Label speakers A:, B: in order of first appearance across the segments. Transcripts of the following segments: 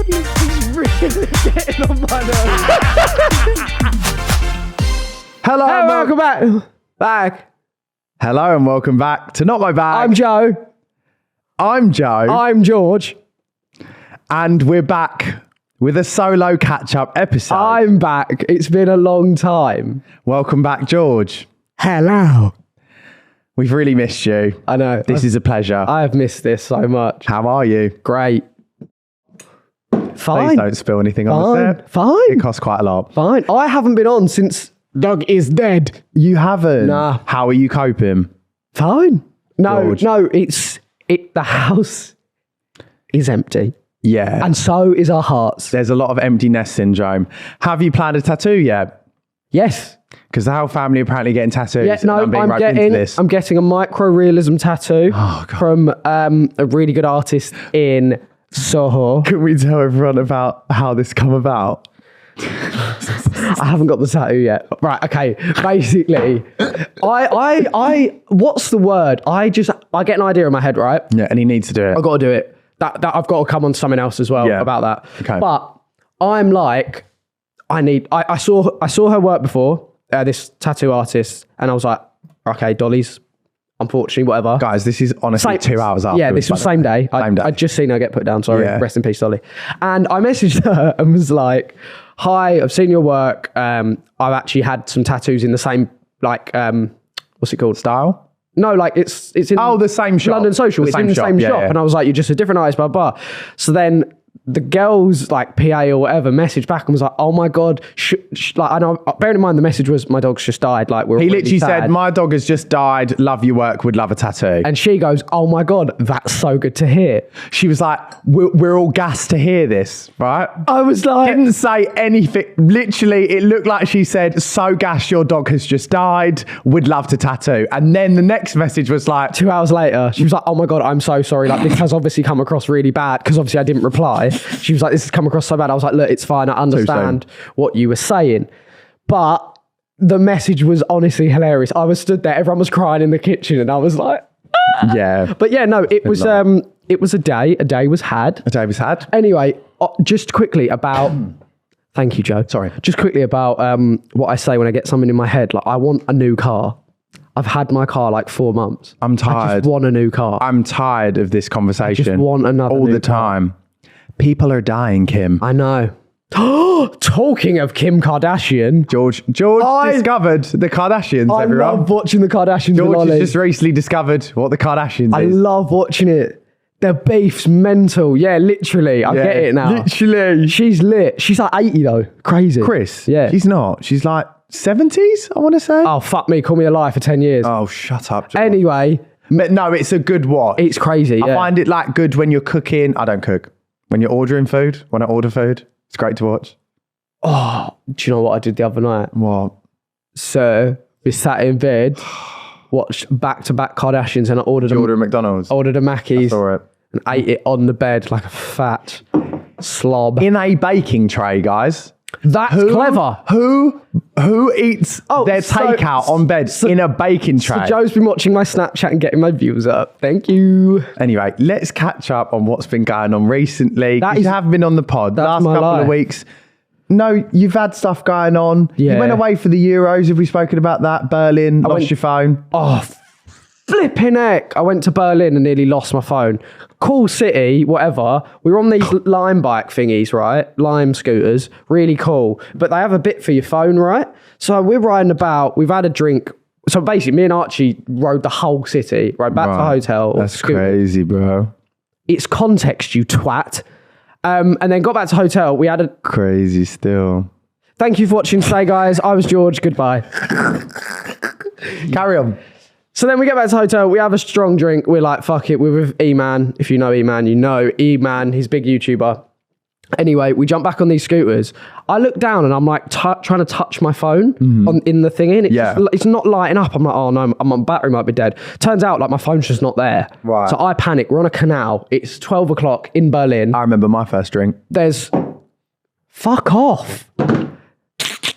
A: He's really getting on my nerves.
B: Hello,
A: Hey, welcome back. Back.
B: Hello and welcome back to Not My Bag.
A: I'm Joe.
B: I'm Joe.
A: I'm George.
B: And we're back with a solo catch-up episode.
A: I'm back. It's been a long time.
B: Welcome back, George.
A: Hello.
B: We've really missed you.
A: I know.
B: This is a pleasure.
A: I have missed this so much.
B: How are you?
A: Great. Fine.
B: Please don't spill anything on the set.
A: Fine.
B: It costs quite a lot.
A: Fine. I haven't been on since Doug is dead.
B: You haven't?
A: Nah.
B: How are you coping?
A: Fine. No,
B: George.
A: the house is empty.
B: Yeah.
A: And so is our hearts.
B: There's a lot of empty nest syndrome. Have you planned a tattoo yet?
A: Yes.
B: Because the whole family are apparently getting tattoos.
A: Yeah, no,
B: and I'm being roped into this.
A: I'm getting a micro-realism tattoo from a really good artist in Soho.
B: Can we tell everyone about how this come about?
A: I haven't got the tattoo yet. Right, okay. Basically, I what's the word? I get an idea in my head, right?
B: Yeah, and he needs to do it.
A: I've got to do it. That I've got to come on to something else as well about that.
B: Okay.
A: But I'm like, I saw her work before, this tattoo artist, and I was like, okay, dollies. Unfortunately, whatever.
B: Guys, this is honestly 2 hours after.
A: Yeah, this was same day.
B: Same day.
A: I'd just seen her get put down. Sorry,
B: Yeah.
A: rest in peace, Dolly. And I messaged her and was like, "Hi, I've seen your work. I've actually had some tattoos in the same what's it called?
B: Style?
A: No, like it's in
B: the same shop.
A: London Social. It's in the same shop.
B: Yeah.
A: And I was like, you're just a different artist, blah blah. So then the girl's like PA or whatever messaged back and was like, "Oh my god!" Like, I know. Bearing in mind the message was, "My dog's just died." Like
B: He literally said, "My dog has just died. Love your work. Would love a tattoo."
A: And she goes, "Oh my god, that's so good to hear."
B: She was like, "We're all gassed to hear this, right?"
A: I was like,
B: Didn't say anything. Literally, it looked like she said, "So gassed, your dog has just died. Would love to tattoo." And then the next message was like,
A: 2 hours later, she was like, "Oh my god, I'm so sorry. Like this has obviously come across really bad because obviously I didn't reply." She was like, "This has come across so bad." I was like, "Look, it's fine. I understand what you were saying," but the message was honestly hilarious. I was stood there, everyone was crying in the kitchen, and I was like, "Ah."
B: "Yeah."
A: But yeah, no, it was a day. A day was had.
B: A day was had.
A: Anyway, just quickly about. Thank you, Joe.
B: Sorry.
A: Just quickly about what I say when I get something in my head. Like, I want a new car. I've had my car like 4 months.
B: I'm tired.
A: I just want a new car.
B: I'm tired of this conversation.
A: just want another
B: all
A: new
B: the time. People are dying, Kim.
A: I know. Talking of Kim Kardashian,
B: George discovered the Kardashians,
A: I
B: everyone.
A: love watching the Kardashians.
B: George
A: with
B: has
A: Ollie.
B: just recently discovered what the Kardashians
A: I
B: is.
A: love watching it. Their beef's mental. Yeah, literally. I get it now.
B: Literally.
A: She's lit. She's like 80 though. Crazy.
B: Chris.
A: Yeah.
B: She's not. She's like 70s, I want to say.
A: Oh, fuck me. Call me a liar for 10 years.
B: Oh, shut up, George.
A: Anyway.
B: No, it's a good watch.
A: It's crazy.
B: I
A: Yeah.
B: find it like good when you're cooking. I don't cook. When you're ordering food, when I order food, it's great to watch.
A: Oh, do you know what I did the other night?
B: What?
A: So we sat in bed, watched back-to-back Kardashians, and I ordered
B: Did you order at McDonald's?
A: ordered a Mackey's
B: Saw it.
A: and ate it on the bed like a fat slob.
B: In a baking tray, guys.
A: That's clever.
B: Who eats their takeout on bed in a baking tray?
A: So Joe's been watching my Snapchat and getting my views up. Thank you.
B: Anyway, let's catch up on what's been going on recently. You have been on the pod
A: that's
B: last
A: my
B: couple
A: life.
B: of weeks. No, you've had stuff going on.
A: Yeah.
B: You went away for the Euros. Have we spoken about that? Berlin, lost your phone.
A: Oh, flipping heck. I went to Berlin and nearly lost my phone. Cool city, whatever. We were on these Lime bike thingies, right? Lime scooters. Really cool. But they have a bit for your phone, right? So we're riding about. We've had a drink. So basically, me and Archie rode the whole city, rode back to the hotel.
B: That's crazy, bro.
A: It's context, you twat. And then got back to hotel. We had a...
B: Crazy still.
A: Thank you for watching today, guys. I was George. Goodbye.
B: Carry on.
A: So then we get back to the hotel, we have a strong drink, we're like, fuck it, we're with E-Man. If you know E-Man, you know E-Man, he's a big YouTuber. Anyway, we jump back on these scooters. I look down and I'm like trying to touch my phone in the thingy, and it's not lighting up. I'm like, oh no, my battery might be dead. Turns out like my phone's just not there.
B: Right.
A: So I panic, we're on a canal, it's 12 o'clock in Berlin.
B: I remember my first drink.
A: There's, fuck off.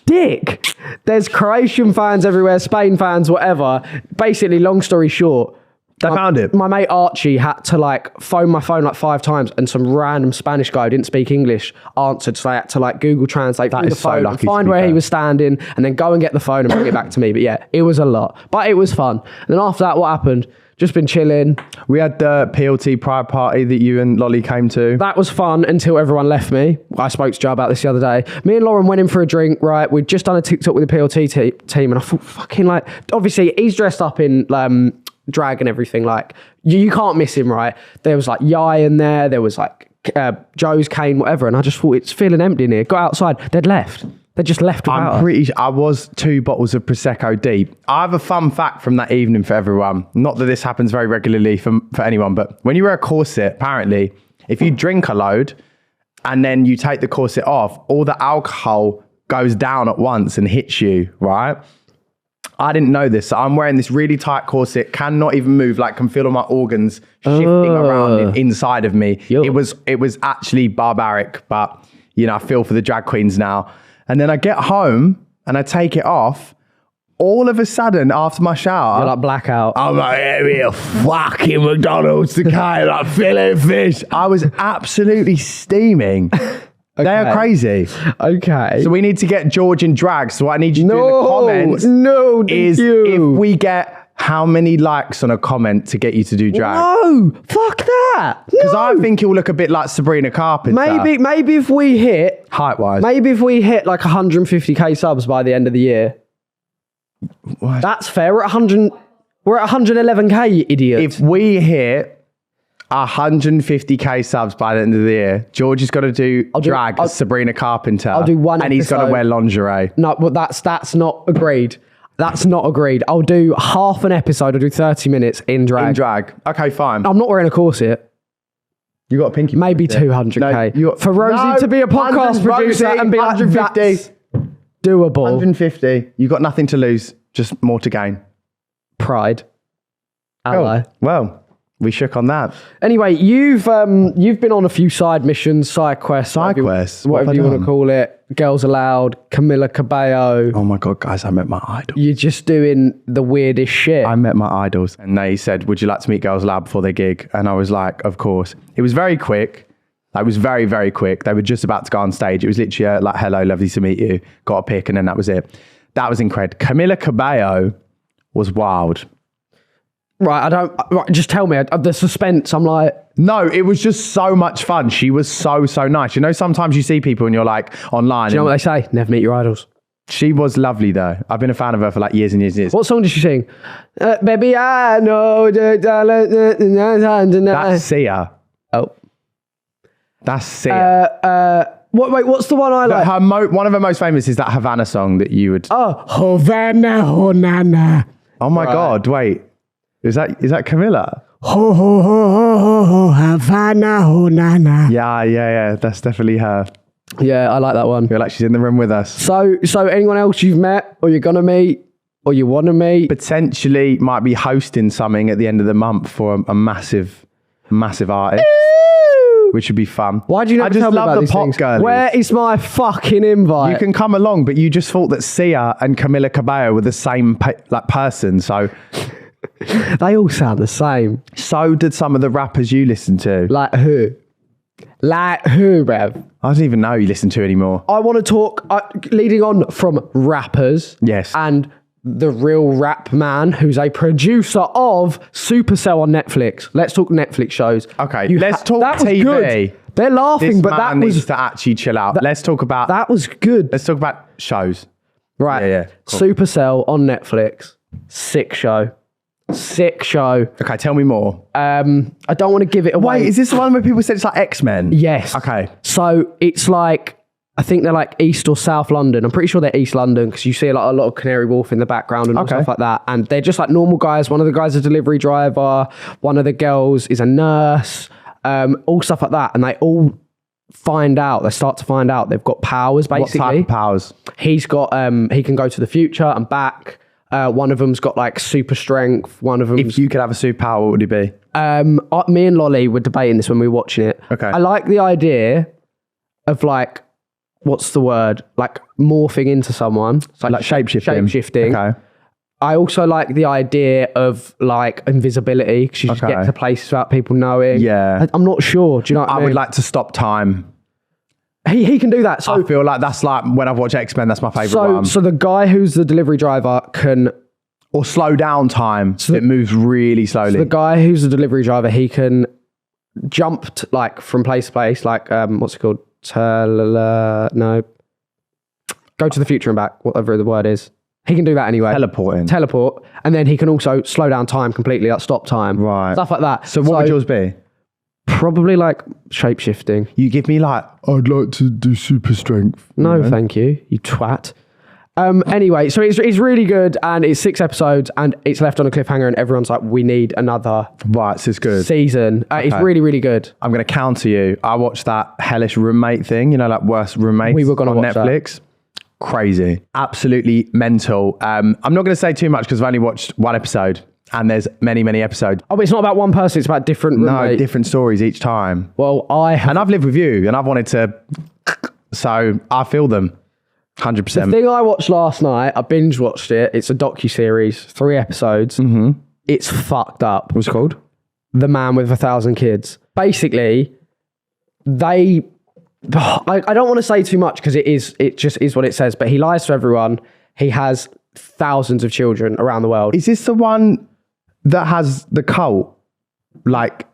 A: Dick. There's Croatian fans everywhere, Spain fans, whatever. Basically, long story short,
B: They found it.
A: My mate Archie had to like phone my phone like 5 times, and some random Spanish guy who didn't speak English answered. So I had to like Google Translate through the
B: is so
A: phone and
B: lucky,
A: find
B: to be
A: where he
B: fair.
A: was standing, and then go and get the phone and bring it back to me. But yeah, it was a lot, but it was fun. And then after that, what happened? Just been chilling.
B: We had the PLT pride party that you and Lolly came to.
A: That was fun until everyone left me. I spoke to Joe about this the other day. Me and Lauren went in for a drink, right? We'd just done a TikTok with the PLT team, and I thought, fucking like, obviously he's dressed up in drag and everything. Like, you can't miss him, right? There was like Yai in there was like Joe's, Kane, whatever. And I just thought, it's feeling empty in here. Got outside, they'd left. They just left without
B: I'm
A: us.
B: pretty sure I was 2 bottles of Prosecco deep. I have a fun fact from that evening for everyone. Not that this happens very regularly for anyone, but when you wear a corset, apparently, if you drink a load and then you take the corset off, all the alcohol goes down at once and hits you, right? I didn't know this. So I'm wearing this really tight corset, cannot even move, like can feel all my organs shifting around inside of me.
A: Yuck.
B: It was actually barbaric, but you know, I feel for the drag queens now. And then I get home and I take it off. All of a sudden, after my shower,
A: You're like blackout.
B: I'm like, give me a fucking McDonald's to kind like fillet fish. I was absolutely steaming. They are crazy.
A: Okay.
B: So we need to get George in drag. So what I need you to do in the comments is if we get how many likes on a comment to get you to do drag.
A: No, fuck that.
B: Because I think it will look a bit like Sabrina Carpenter.
A: Maybe if we hit
B: height-wise.
A: Maybe if we hit like 150k subs by the end of the year.
B: What?
A: That's fair. We're at 111k, you idiot.
B: If we hit 150k subs by the end of the year, George is going to do drag as Sabrina Carpenter.
A: I'll do one
B: and he's going to
A: episode.
B: wear lingerie.
A: No, but that's not agreed. That's not agreed. I'll do half an episode. I'll do 30 minutes in drag.
B: In drag. Okay, fine.
A: I'm not wearing a corset.
B: You got a pinky.
A: Maybe 200k.
B: No,
A: for Rosie to be a podcast producer and be like,
B: 150.
A: that's doable.
B: 150. You got nothing to lose, just more to gain.
A: Pride. Ally.
B: Cool. Well, we shook on that.
A: Anyway, you've been on a few side missions, side quests,
B: Side quests?
A: whatever
B: What
A: you
B: have I
A: want to
B: done?
A: call it. Girls Aloud, Camila Cabello.
B: Oh my God, guys, I met my idol.
A: You're just doing the weirdest shit.
B: I met my idols and they said, would you like to meet Girls Lab before their gig? And I was like, of course. It was very quick. It was very, very quick. They were just about to go on stage. It was literally like, hello, lovely to meet you. Got a pic and then that was it. That was incredible. Camila Cabello was wild.
A: Right, just tell me the suspense. I'm like,
B: No, it was just so much fun. She was so nice. You know, sometimes you see people and you're like online.
A: do you know what they say? Never meet your idols.
B: She was lovely though. I've been a fan of her for like years and years and years.
A: What song did she sing? Baby, I know.
B: That's Sia.
A: Oh.
B: That's Sia.
A: What's the one I like?
B: One of her most famous is that Havana song that you would.
A: Oh, Havana, ho, na, na.
B: Oh my God! Wait, is that Camilla?
A: Ho, ho, ho, ho, ho, ho, Havana, ho, na, na.
B: Yeah. That's definitely her.
A: Yeah, I like that one.
B: I feel like she's in the room with us.
A: So anyone else you've met or you're gonna meet or you want to meet?
B: Potentially might be hosting something at the end of the month for a massive artist, which would be fun.
A: Why do you never
B: I just
A: tell me
B: love
A: about
B: the
A: these
B: pop
A: things?
B: girlies.
A: Where is my fucking invite?
B: You can come along, but you just thought that Sia and Camila Cabello were the same person. So
A: They all sound the same.
B: so did some of the rappers you listen to.
A: Like who? Like who, bruv?
B: I don't even know who you listen to anymore.
A: I want to talk, leading on from rappers.
B: Yes.
A: And the real rap man who's a producer of Supercell on Netflix. Let's talk Netflix shows.
B: Okay, let's talk
A: that was
B: TV.
A: good. They're laughing,
B: This
A: but
B: man
A: that
B: needs
A: was
B: to actually chill out. Let's talk about.
A: that was good.
B: Let's talk about shows.
A: Right.
B: Yeah, cool.
A: Supercell on Netflix. Sick show.
B: Okay, tell me more.
A: I don't want to give it away.
B: Wait, is this the one where people said it's like X-Men?
A: Yes.
B: Okay.
A: So it's like, I think they're like East or South London. I'm pretty sure they're East London because you see a lot of Canary Wharf in the background and all
B: Okay.
A: stuff like that. And they're just like normal guys. One of the guys is a delivery driver. One of the girls is a nurse. All stuff like that. And they all start to find out they've got powers basically.
B: What type of powers?
A: He's got, he can go to the future and back. One of them's got like super strength. One of them.
B: If you could have a superpower, what would it be?
A: Me and Lolly were debating this when we were watching it.
B: Okay.
A: I like the idea of like, what's the word? Like morphing into someone. It's
B: Like shape-shifting.
A: Shape-shifting.
B: Okay.
A: I also like the idea of like invisibility because you just get to places without people knowing.
B: Yeah.
A: I'm not sure. Do you know what I mean?
B: would like to stop time.
A: He can do that. So
B: I feel like that's like when I've watched X-Men, that's my favourite one.
A: So the guy who's the delivery driver can...
B: Or slow down time. So it moves really slowly.
A: So the guy who's the delivery driver, he can jump like from place to place, like what's it called? No. Go to the future and back, whatever the word is. He can do that anyway. Teleport. And then he can also slow down time completely, like stop time.
B: Right.
A: Stuff like that.
B: So what would yours be?
A: Probably like shape-shifting.
B: You give me like, I'd like to do super strength.
A: No, thank you, you twat. Anyway, so it's really good, and it's 6 episodes, and it's left on a cliffhanger, and everyone's like, we need another
B: so it's good.
A: season. It's really, really good.
B: I'm going to counter you. I watched that hellish roommate thing, you know, like worst roommates
A: We were gonna
B: on
A: watch
B: Netflix. Crazy. Absolutely mental. I'm not going to say too much because I've only watched 1 episode. And there's many, many episodes.
A: Oh, but it's not about one person, it's about different roommates.
B: No, different stories each time.
A: Well,
B: And I've lived with you, and I've wanted to... So I feel them. 100%.
A: The thing I watched last night, I binge watched it. It's a docu-series, 3 episodes. Mm-hmm. It's fucked up.
B: What's it called?
A: The Man with 1,000 Kids. Basically, I don't want to say too much because it just is what it says, but he lies to everyone. He has thousands of children around the world.
B: Is this the one that has the cult? Like,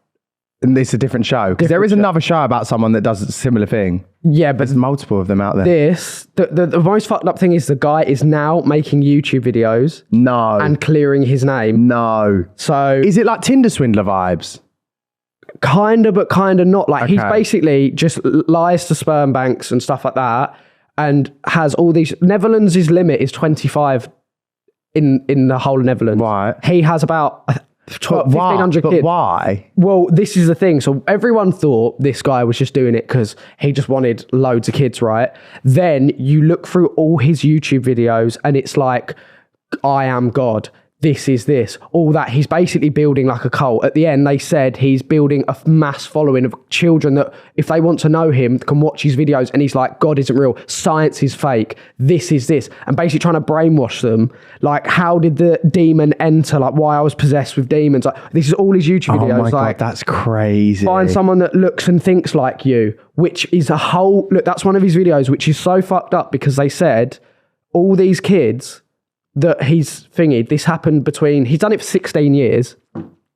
B: and it's a different show? Because there is another show about someone that does a similar thing.
A: Yeah, but
B: there's multiple of them out there.
A: The most fucked up thing is the guy is now making YouTube videos.
B: No.
A: And clearing his name.
B: No.
A: So
B: is it like Tinder swindler vibes?
A: Kinda, but kinda not. Like he's basically just lies to sperm banks and stuff like that, and has all these. Netherlands' limit is 25 in the whole of Netherlands.
B: Right.
A: He has about 1,500 kids.
B: But why?
A: Well, this is the thing. So everyone thought this guy was just doing it because he just wanted loads of kids, right? Then you look through all his YouTube videos and it's like, I am God. This is this, all that. He's basically building like a cult. At the end, they said he's building a mass following of children that, if they want to know him, can watch his videos. And he's like, God isn't real. Science is fake. This is this. And basically trying to brainwash them. Like, how did the demon enter? Like, why I was possessed with demons. Like, this is all his YouTube videos.
B: Oh my God, that's crazy.
A: Find someone that looks and thinks like you, which is a whole... Look, that's one of his videos, which is so fucked up because they said all these kids... that he's thingied, this happened between, he's done it for 16 years.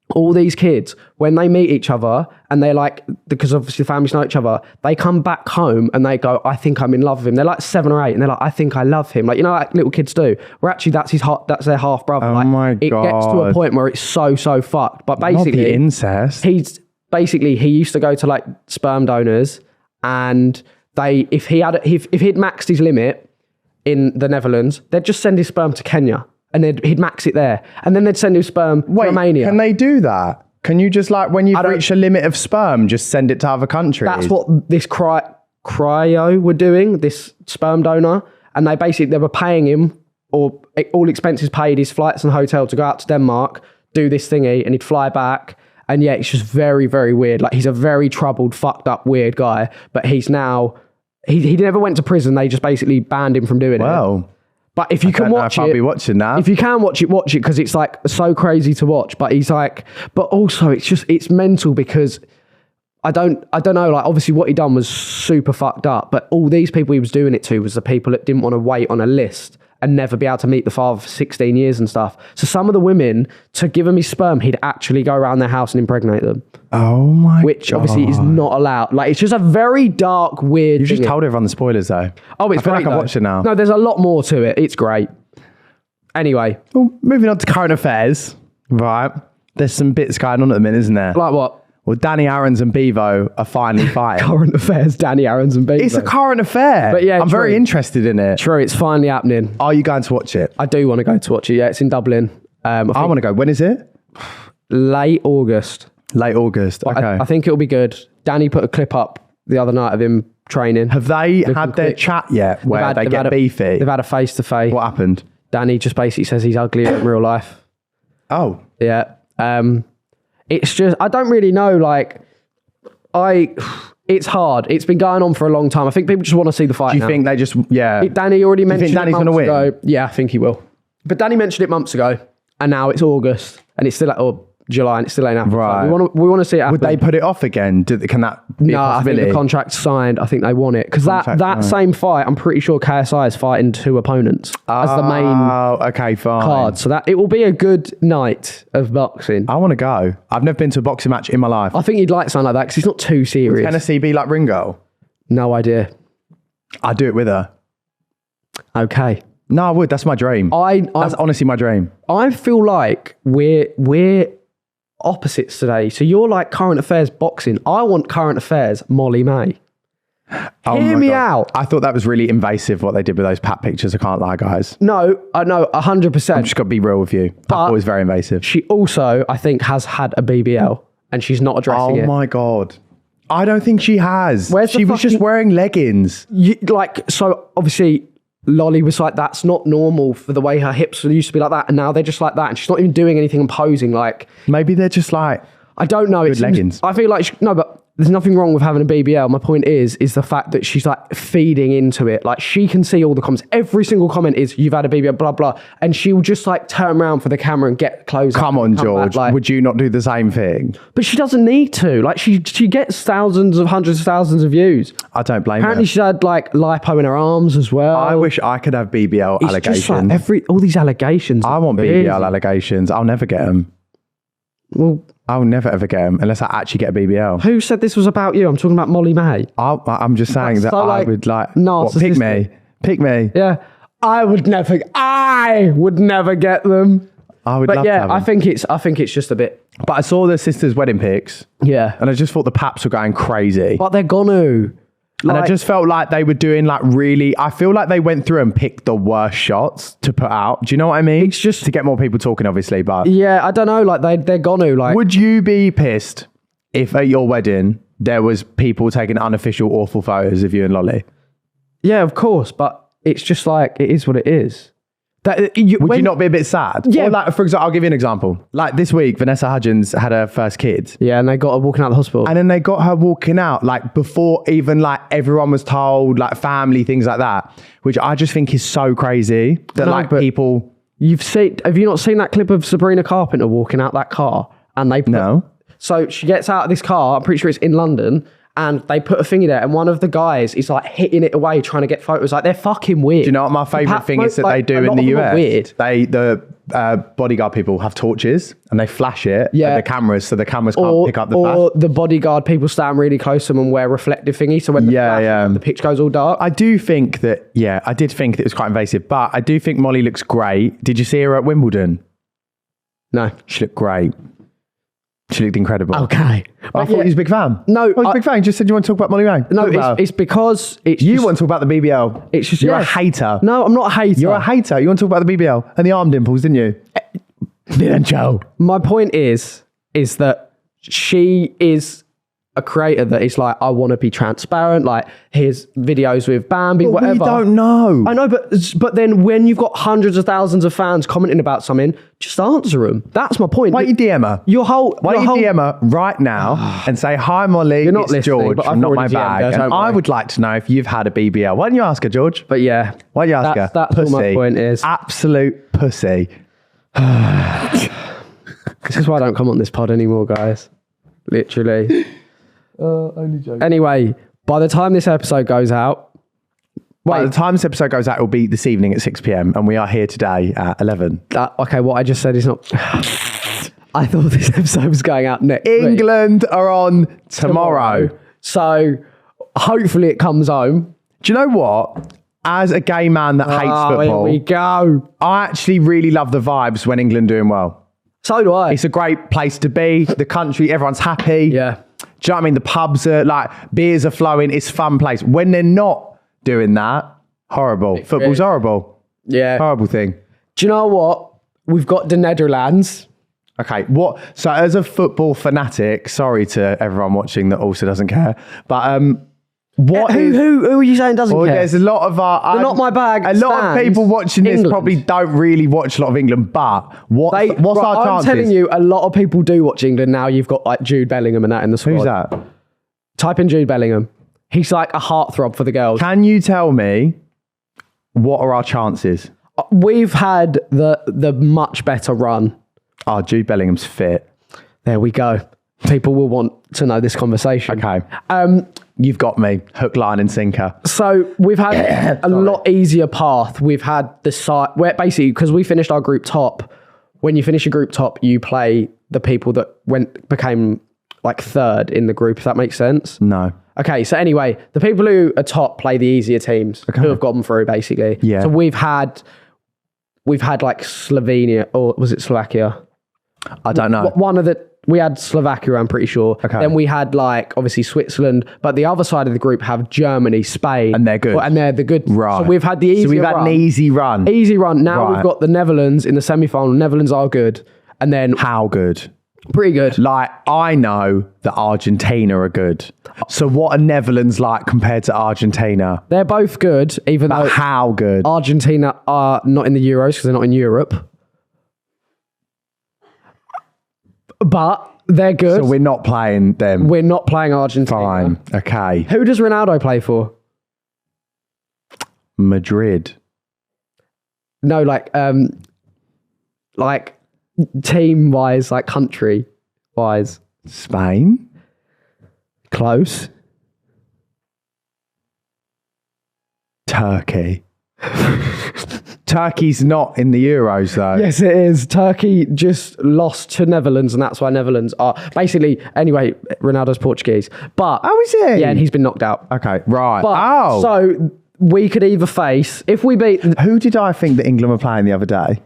A: All these kids, when they meet each other and they're like, because obviously the families know each other, they come back home and they go, I think I'm in love with him. They're like 7 or 8 and they're like, I think I love him. Like, you know, like little kids do. Where actually that's their half brother.
B: Oh
A: like,
B: my God.
A: It gets to a point where it's so fucked. But basically,
B: not the incest.
A: He used to go to like sperm donors, and if he'd maxed his limit in the Netherlands, they'd just send his sperm to Kenya and he'd max it there. And then they'd send his sperm to Romania.
B: Can they do that? Can you just like, when you've reached a limit of sperm, just send it to other countries?
A: That's what this cryo were doing, this sperm donor. And they were paying him, or all expenses paid, his flights and hotel to go out to Denmark, do this thingy, and he'd fly back. And yeah, it's just very, very weird. Like, he's a very troubled, fucked up, weird guy. But he's now... He never went to prison. They just basically banned him from doing it. But if you can watch it,
B: I'll be watching that.
A: If you can watch it because it's like so crazy to watch. But he's like, but also it's mental because I don't know. Like, obviously what he done was super fucked up. But all these people he was doing it to was the people that didn't want to wait on a list and never be able to meet the father for 16 years and stuff. So some of the women, to give him his sperm, he'd actually go around their house and impregnate them.
B: Oh my God.
A: Which obviously is not allowed. Like, it's just a very dark, weird...
B: You just told everyone the spoilers though.
A: Oh, it's
B: I feel like I've watched it now.
A: No, there's a lot more to it. It's great. Anyway.
B: Well, moving on to current affairs. Right. There's some bits going on at the minute, isn't there?
A: Like what?
B: Well, Danny Aaron's and Bevo are finally fighting.
A: Current affairs, Danny Aaron's and Bevo.
B: It's a current affair.
A: But yeah,
B: I'm very interested in it.
A: True, it's finally happening.
B: Are you going to watch it?
A: I do want to go to watch it. Yeah, it's in Dublin.
B: I want to go. When is it?
A: Late August.
B: Late August. Okay.
A: I think it'll be good. Danny put a clip up the other night of him training.
B: Have they had their chat yet where they get beefy?
A: They've had a face-to-face.
B: What happened?
A: Danny just basically says he's ugly in real life.
B: Oh.
A: Yeah. It's just, I don't really know, like... It's hard. It's been going on for a long time. I think people just want to see the fight.
B: Do you think they just... Yeah.
A: Danny already mentioned...
B: Do you think Danny's going to win?
A: Yeah, I think he will. But Danny mentioned it months ago, and now it's August, and it's still or July, and it's still ain't happened.
B: Right.
A: So we want to see it happen.
B: Would they put it off again? Can that be a
A: No, I think
B: possibility?
A: the contract's signed. I think they want it. Because that same fight, I'm pretty sure KSI is fighting 2 opponents as the main
B: okay, fine.
A: card. So that it will be a good night of boxing.
B: I want to go. I've never been to a boxing match in my life.
A: I think you'd like something like that because it's not too serious.
B: Would Tennessee be like Ringo?
A: No idea.
B: I'd do it with her.
A: Okay.
B: No, I would. That's my dream. That's honestly my dream.
A: I feel like we're opposites today. So you're like current affairs boxing. I want current affairs Molly May. Hear me out.
B: I thought that was really invasive what they did with those pat pictures. I can't lie, guys.
A: No, I know 100%.
B: I'm just gonna be real with you. I thought it was very invasive.
A: She also, I think, has had a BBL and she's not addressing it.
B: Oh my God. I don't think she has.
A: Where's the
B: she was just wearing leggings.
A: So obviously Lolly was like, that's not normal for the way her hips used to be like that. And now they're just like that. And she's not even doing anything and posing like.
B: Maybe they're just like.
A: I don't know.
B: Good leggings.
A: I feel like, no, but there's nothing wrong with having a BBL. My point is the fact that she's like feeding into it. Like she can see all the comments. Every single comment is, you've had a BBL, blah, blah. And she will just like turn around for the camera and get close.
B: Come on, George. Would you not do the same thing?
A: But she doesn't need to. Like she gets hundreds of thousands of views.
B: I don't blame her.
A: Apparently she's had like lipo in her arms as well.
B: I wish I could have BBL
A: It's
B: allegations.
A: just like all these allegations.
B: I want BBL allegations. I'll never get them.
A: Well,
B: I'll never ever get them unless I actually get a BBL.
A: who said this was about you? I'm talking about Molly May.
B: I'm just saying that
A: so,
B: I
A: like,
B: would like.
A: narcissistic.
B: Pick me.
A: Yeah, I would never get them.
B: I would
A: But
B: love to
A: yeah,
B: have
A: I
B: them.
A: think it's just a bit.
B: But I saw the sisters' wedding pics,
A: Yeah,
B: and I just thought the paps were going crazy.
A: but they're gonna.
B: And I just felt like they were doing like really. I feel like they went through and picked the worst shots to put out. Do you know what I mean?
A: It's just
B: to get more people talking, obviously. But
A: yeah, I don't know. Like they're gonna like.
B: would you be pissed if at your wedding there was people taking unofficial awful photos of you and Lolly?
A: Yeah, of course, but it's just like it is what it is. That
B: Would you not be a bit sad?
A: Yeah.
B: Or like, for example, I'll give you an example. Like this week, Vanessa Hudgens had her first kid.
A: Yeah, and they got her walking out of the hospital.
B: And then they got her walking out, like before even like everyone was told, like family, things like that, which I just think is so crazy that
A: No,
B: like
A: but
B: people.
A: have you not seen that clip of Sabrina Carpenter walking out that car? And they
B: No.
A: So she gets out of this car, I'm pretty sure it's in London, and they put a thingy there, and one of the guys is like hitting it away, trying to get photos. Like they're fucking weird.
B: Do you know what my favourite thing is that they do in the US?
A: Weird.
B: The bodyguard people have torches and they flash it at the cameras so the cameras can't pick up the flash.
A: Or the bodyguard people stand really close to them and wear reflective thingy, so when the picture goes all dark.
B: I do think that, I did think that it was quite invasive, but I do think Molly looks great. Did you see her at Wimbledon?
A: No.
B: She looked great. She looked incredible.
A: Okay.
B: I thought you was a big fan.
A: No,
B: I was a big fan. You just said you want to talk about Molly May.
A: No, it's because it's
B: you
A: just,
B: want to talk about the BBL.
A: It's just
B: You're a hater.
A: No, I'm not a hater.
B: You're a hater. You want to talk about the BBL and the arm dimples, didn't you? Didn't Joe?
A: My point is that she is a creator that is like, I want to be transparent. Like, here's videos with Bambi, whatever.
B: We don't know.
A: I know, but then when you've got hundreds of thousands of fans commenting about something, just answer them. That's my point.
B: Why don't you DM her? Why don't you DM her right now and say, hi, Molly,
A: You're not
B: it's
A: listening,
B: George
A: but I've
B: from Not My
A: already DM'd her,
B: Bag.
A: don't
B: And I
A: worry.
B: would like to know if you've had a BBL. Why don't you ask her, George?
A: But yeah.
B: Why don't you ask her?
A: That's
B: Pussy.
A: what my point is.
B: Absolute pussy.
A: This is why I don't come on this pod anymore, guys. Literally.
B: Only joking.
A: Anyway, by the time this episode goes out,
B: By the time this episode goes out, it'll be this evening at 6 p.m. and we are here today at 11.
A: Okay, what I just said is not. I thought this episode was going out next week.
B: England are on tomorrow.
A: So hopefully it comes home.
B: Do you know what? As a gay man that hates football,
A: Here we go.
B: I actually really love the vibes when England doing well.
A: So do I.
B: It's a great place to be. The country, everyone's happy.
A: Yeah.
B: Do you know what I mean? The pubs are like, beers are flowing. It's a fun place. When they're not doing that, horrible. Football's horrible.
A: Yeah.
B: Horrible thing.
A: Do you know what? We've got the Netherlands.
B: Okay, what? So as a football fanatic, sorry to everyone watching that also doesn't care, but
A: Who are you saying doesn't care?
B: There's a lot of
A: They're Not My Bag
B: A lot of
A: stands
B: people watching this
A: England.
B: probably don't really watch a lot of England, but what's our
A: I'm
B: chances?
A: telling you, a lot of people do watch England now. You've got like Jude Bellingham and that in the squad.
B: Who's that?
A: Type in Jude Bellingham. He's like a heartthrob for the girls.
B: Can you tell me what are our chances?
A: we've had the much better run.
B: Oh, Jude Bellingham's fit.
A: There we go. People will want to know this conversation.
B: Okay. You've got me. Hook, line and sinker.
A: So we've had a lot easier path. We've had the side where basically, because we finished our group top, when you finish your group top, you play the people that became like third in the group, if that makes sense.
B: No.
A: Okay, so anyway, the people who are top play the easier teams who have gotten through, basically.
B: Yeah.
A: So we've had like Slovenia, or was it Slovakia?
B: I don't know.
A: We had Slovakia, I'm pretty sure.
B: Okay.
A: Then we had like obviously Switzerland, but the other side of the group have Germany, Spain,
B: And they're good.
A: And they're the good.
B: Right.
A: So we've had the easy.
B: So we've had an easy run.
A: Easy run. Now
B: Right.
A: we've got the Netherlands in the semi-final. Netherlands are good, and then
B: How good?
A: pretty good.
B: Like, I know that Argentina are good. So what are Netherlands like compared to Argentina?
A: They're both good, even
B: But
A: though
B: how good?
A: Argentina are not in the Euros because they're not in Europe. But they're good.
B: So we're not playing them.
A: We're not playing Argentina.
B: Fine. Okay.
A: Who does Ronaldo play for?
B: Madrid.
A: No, like team wise, like country wise.
B: Spain.
A: Close.
B: Turkey. Turkey's not in the Euros though.
A: Yes, it is. Turkey just lost to Netherlands, and that's why Netherlands are basically. Anyway, Ronaldo's Portuguese, but
B: Oh, is he?
A: yeah, and he's been knocked out.
B: Okay. Right.
A: But, so we could either face if we beat.
B: Who did I think that England were playing the other day?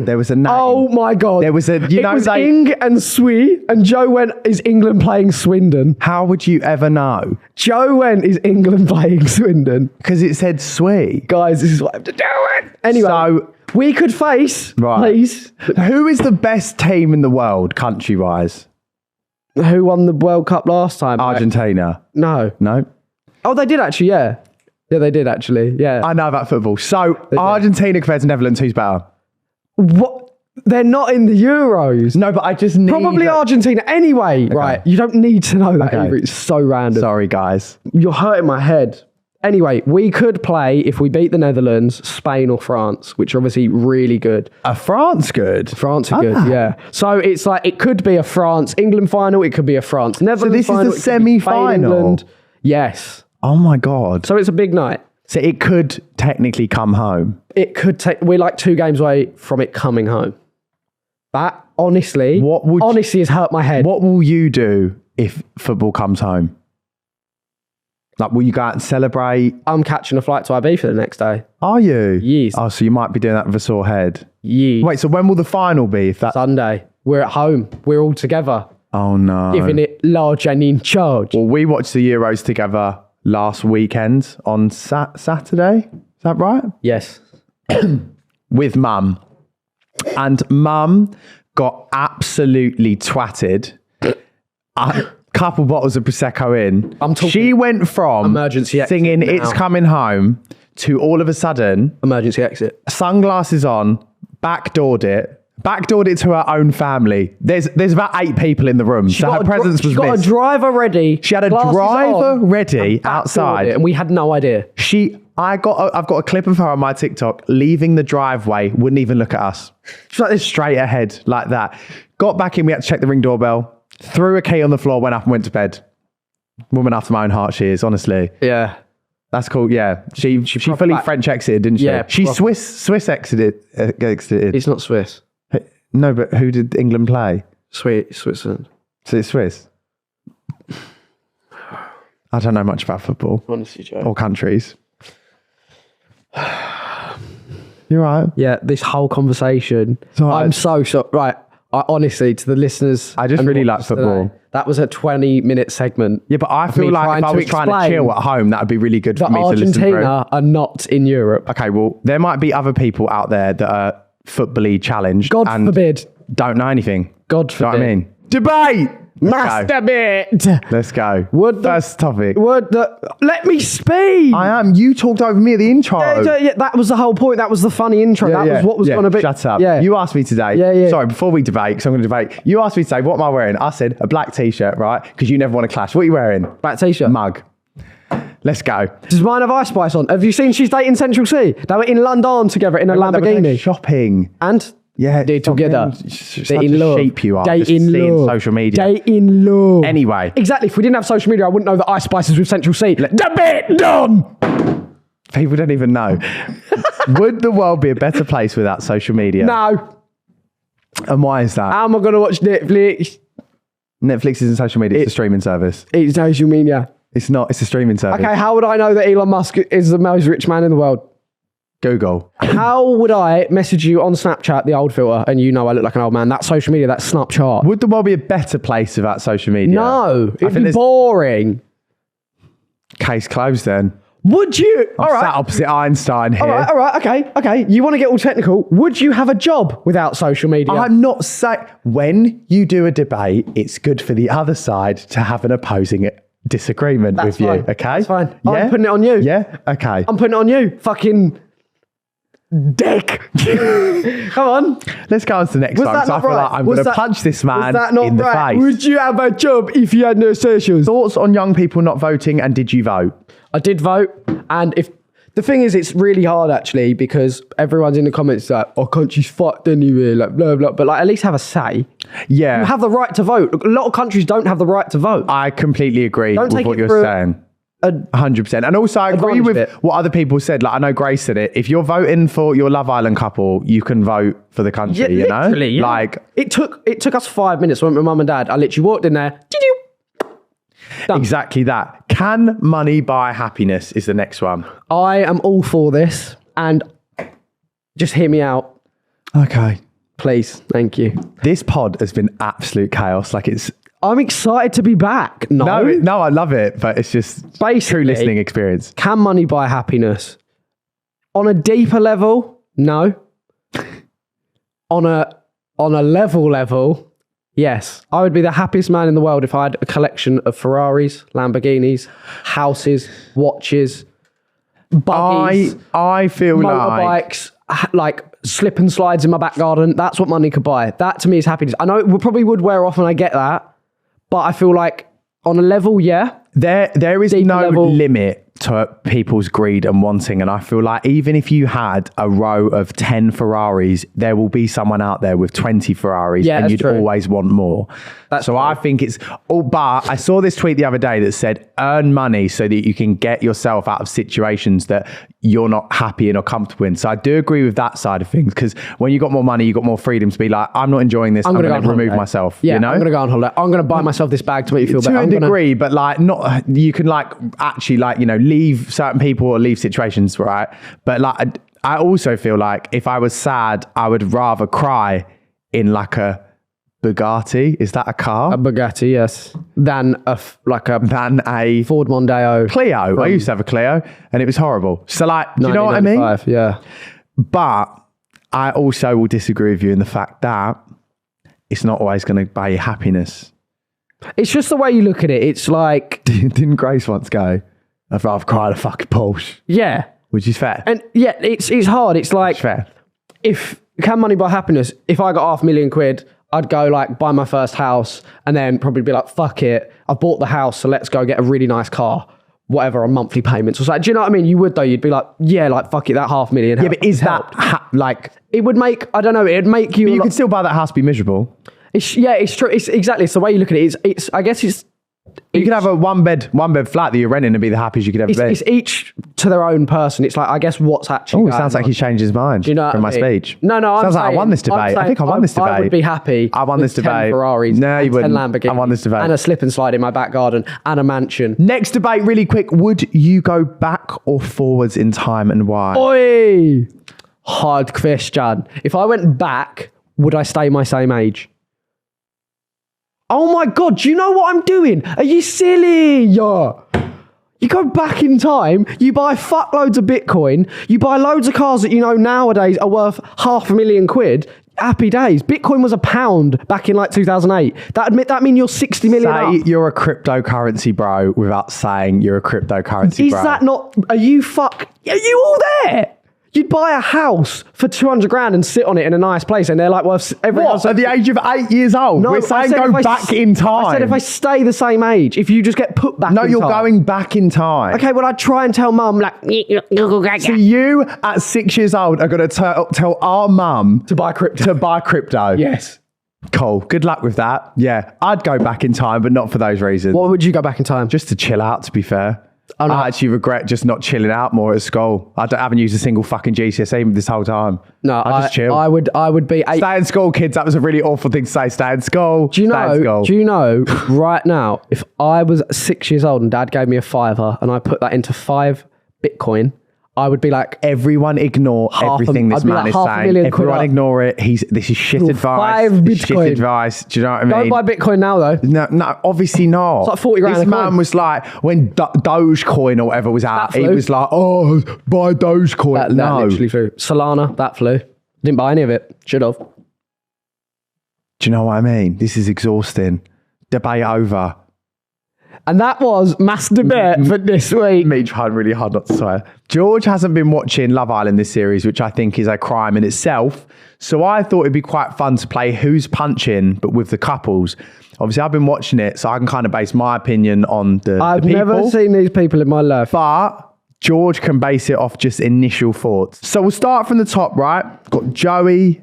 B: There was a name.
A: Oh my god!
B: There was a.
A: It was Ing and Sui, and Joe went. Is England playing Swindon?
B: How would you ever know?
A: Joe went. Is England playing Swindon?
B: Because it said sweet.
A: Guys, this is what I have to do it. Anyway,
B: So
A: we could face.
B: Right.
A: Please.
B: who is the best team in the world, country-wise?
A: Who won the World Cup last time?
B: Argentina.
A: No.
B: No.
A: Oh, they did actually. Yeah. Yeah, they did actually. Yeah.
B: I know about football. So Argentina compared to Netherlands, who's better?
A: What? They're not in the Euros.
B: No, but I just need.
A: Probably Argentina anyway. Right. You don't need to know that
B: Okay.
A: either. It's so random.
B: Sorry, guys.
A: You're hurting my head. Anyway, we could play, if we beat the Netherlands, Spain or France, which are obviously really good.
B: Are France good?
A: France are good, yeah. So it's like, it could be a France-England final, it could be a France-Netherlands
B: this is
A: final.
B: the
A: it could be Spain,
B: semi-final?
A: England. Yes.
B: Oh my God.
A: So it's a big night.
B: So it could technically come home.
A: It could take, we're like 2 games away from it coming home. That, honestly, has hurt my head.
B: What will you do if football comes home? Like, will you go out and celebrate?
A: I'm catching a flight to IB for the next day.
B: Are you?
A: Yes.
B: Oh, so you might be doing that with a sore head.
A: Yeah.
B: Wait, so when will the final be? If that?
A: Sunday. We're at home. We're all together.
B: Oh no.
A: Giving it large and in charge.
B: Well, we watched the Euros together last weekend on Saturday. Is that right?
A: Yes.
B: With mum. And mum got absolutely twatted. A couple bottles of Prosecco in. She went from
A: emergency exit
B: singing
A: now.
B: It's Coming Home to all of a sudden,
A: Emergency exit.
B: sunglasses on, backdoored it to her own family. There's about 8 people in the room. So her presence was
A: She got
B: missed.
A: a driver ready.
B: She had a
A: glasses
B: driver
A: on,
B: ready
A: and backdoored
B: outside.
A: it, and we had no idea.
B: I've got a clip of her on my TikTok leaving the driveway, wouldn't even look at us. She's like this straight ahead, like that. Got back in, we had to check the Ring doorbell, threw a key on the floor, went up and went to bed. Woman after my own heart she is, honestly.
A: Yeah.
B: That's cool, yeah. She fully French exited, didn't she?
A: Yeah,
B: She Swiss exited.
A: It's not Swiss.
B: No, but who did England play?
A: Switzerland.
B: So it's Swiss. I don't know much about football
A: Honestly, Joe.
B: or countries. You're right.
A: Yeah, this whole conversation.
B: alright.
A: I'm so right. I, honestly, to the listeners,
B: I just
A: and
B: really like
A: watchers
B: football.
A: today, that was a 20-minute segment.
B: Yeah, but I feel
A: me
B: like if I was trying to
A: explain
B: chill at home, that would be really good for
A: that
B: me to listen through.
A: Argentina are not in Europe.
B: Okay, well, there might be other people out there that are footbally challenged.
A: God
B: and
A: forbid.
B: don't know anything.
A: God
B: Do you know what I
A: forbid.
B: mean? Debate!
A: Masturbate.
B: Let's go.
A: Would the-
B: First topic.
A: Let me speak.
B: I am. You talked over me at the intro.
A: Yeah, that was the whole point. That was the funny intro. That was what was going to be.
B: Shut up.
A: Yeah.
B: You asked me today.
A: Yeah.
B: Sorry, before we debate, because I'm going to debate. You asked me today, what am I wearing? I said a black t-shirt, right? Because you never want to clash. What are you wearing?
A: Black t-shirt.
B: Mug. Let's go.
A: Does mine have Ice Spice on? Have you seen she's dating Central C? They were in London together in a
B: They were
A: Lamborghini.
B: shopping.
A: And
B: Yeah,
A: they're together.
B: Such a sheep you are. Just seeing social media.
A: Dating love.
B: Anyway.
A: Exactly. If we didn't have social media, I wouldn't know that Ice Spice is with Central C. Debate done.
B: People don't even know. Would the world be a better place without social media?
A: No.
B: And why is that?
A: How am I going to watch Netflix?
B: Netflix isn't social media. It's a streaming service.
A: It's social media.
B: It's not. It's a streaming service.
A: Okay, how would I know that Elon Musk is the most rich man in the world?
B: Google.
A: How would I message you on Snapchat, the old filter, and you know I look like an old man? That's social media. That's Snapchat.
B: Would the world be a better place without social media?
A: No. It'd be boring.
B: Case closed then.
A: Would you?
B: I'm sat opposite Einstein here.
A: All right, okay. You want to get all technical. Would you have a job without social media?
B: I'm not saying... When you do a debate, it's good for the other side to have an opposing disagreement with you, okay?
A: That's fine.
B: Yeah?
A: I'm putting it on you.
B: Yeah? Okay.
A: I'm putting it on you. Fucking dick. Come on.
B: Let's go on to the next one. So I feel like I'm going to punch this man in the face.
A: Would you have a job if you had no socials?
B: Thoughts on young people not voting, and did you vote?
A: I did vote, and if the thing is, it's really hard actually because everyone's in the comments like, "Oh, country's fucked anyway," like blah blah. But like, at least have a say.
B: Yeah,
A: you have the right to vote. A lot of countries don't have the right to vote.
B: I completely agree with what you're saying. 100%. And also I agree with what other people said. Like I know Grace said it. If you're voting for your Love Island couple, you can vote for the country, you know?
A: Yeah.
B: Like
A: it took us 5 minutes. I went with my mum and dad. I literally walked in there. Done.
B: Exactly that. Can money buy happiness is the next one.
A: I am all for this, and just hear me out.
B: Okay.
A: Please. Thank you.
B: This pod has been absolute chaos. Like
A: I'm excited to be back. No,
B: I love it, but it's just
A: basically
B: true listening experience.
A: Can money buy happiness? On a deeper level, no. on a level, yes. I would be the happiest man in the world if I had a collection of Ferraris, Lamborghinis, houses, watches, buggies.
B: I feel
A: motorbikes, like slip and slides in my back garden. That's what money could buy. That to me is happiness. I know it probably would wear off when I get that, but I feel like on a level, yeah.
B: There is no limit to people's greed and wanting. And I feel like even if you had a row of 10 Ferraris, there will be someone out there with 20 Ferraris and you'd always want more. I think it's... Oh, but I saw this tweet the other day that said, earn money so that you can get yourself out of situations that you're not happy and or comfortable in. So I do agree with that side of things, because when you got more money, you got more freedom to be like, I'm not enjoying this. I'm going to remove myself.
A: Yeah,
B: you know?
A: I'm going to go on holiday. I'm going to buy myself this bag to make you feel better.
B: To a degree, but like not... You can like actually like, you know, leave certain people or leave situations, right? But like, I also feel like if I was sad, I would rather cry in like a Bugatti. Is that a car?
A: A Bugatti, yes. Than a Ford Mondeo.
B: Clio. I used to have a Clio and it was horrible. So like, do you know what I mean?
A: Yeah.
B: But I also will disagree with you in the fact that it's not always going to buy you happiness.
A: It's just the way you look at it. It's like...
B: Didn't Grace once go, I'd rather cry at a fucking Porsche?
A: Yeah.
B: Which is fair.
A: And yeah, it's hard. It's like...
B: It's fair.
A: If can money buy happiness, if I got £500,000, I'd go like buy my first house and then probably be like, fuck it, I've bought the house, so let's go get a really nice car, whatever, on monthly payments. Or so, do you know what I mean? You would though. You'd be like, yeah, like fuck it, that £500,000.
B: Yeah, but is that like...
A: It would make, I don't know, it'd make you...
B: But you could still buy that house, be miserable.
A: It's true. It's exactly. It's the way you look at it. It's I guess it's...
B: You could have a one bed flat that you're renting and be the happiest you could ever be.
A: It's each to their own person. It's like, I guess what's actually...
B: Oh, it sounds like he's changed his mind from my speech.
A: No,
B: sounds like I won this debate. I think I won this debate.
A: I would be happy.
B: I won this debate.
A: 10 Ferraris.
B: No, you wouldn't.
A: 10 Lamborghinis.
B: I won this debate.
A: And a slip and slide in my back garden and a mansion.
B: Next debate, really quick. Would you go back or forwards in time and why?
A: Oi! Hard question. If I went back, would I stay my same age? Oh my God, do you know what I'm doing? Are you silly? Yeah. You go back in time, you buy fuckloads of Bitcoin, you buy loads of cars that you know nowadays are worth £500,000. Happy days. Bitcoin was £1 back in like 2008. That mean you're 60 million
B: Say
A: up.
B: you're a cryptocurrency bro without saying you're a cryptocurrency bro.
A: Is that not... Are you all there? You'd buy a house for 200 grand and sit on it in a nice place, and they're like, well, everyone else
B: At the age of 8 years old?
A: No,
B: We're saying go back in time.
A: I said if I stay the same age, if you just get put back in time.
B: No, you're going back in time.
A: Okay, well, I'd try and tell mum, like...
B: So you, at 6 years old, are going to tell our mum...
A: To buy crypto.
B: To buy crypto.
A: Yes.
B: Cool. Good luck with that. Yeah, I'd go back in time, but not for those reasons.
A: What would you go back in time?
B: Just to chill out, to be fair.
A: Oh, no.
B: I actually regret just not chilling out more at school. I haven't used a single fucking GCSE this whole time.
A: No,
B: I just chill.
A: I would be...
B: Stay in school, kids. That was a really awful thing to say. Stay in school.
A: Do you know, right now, if I was 6 years old and dad gave me a $5 and I put that into 5 Bitcoin, I would be like...
B: Everyone ignore everything this man is saying. Everyone ignore it. This is shit advice.
A: 5 Bitcoin.
B: Shit advice. Do you know what I mean?
A: Don't buy Bitcoin now, though.
B: No, obviously not.
A: It's like 40 grand
B: This
A: a coin.
B: man was like, when Dogecoin or whatever was out, he was like, oh, buy Dogecoin.
A: That literally flew. Solana, that flew. Didn't buy any of it. Should have.
B: Do you know what I mean? This is exhausting. Debate over.
A: And that was mass debate for this week.
B: Me trying really hard not to swear. George hasn't been watching Love Island this series, which I think is a crime in itself. So I thought it'd be quite fun to play Who's Punching, but with the couples. Obviously, I've been watching it, so I can kind of base my opinion on the people.
A: I've never seen these people in my life.
B: But George can base it off just initial thoughts. So we'll start from the top, right? Got Joey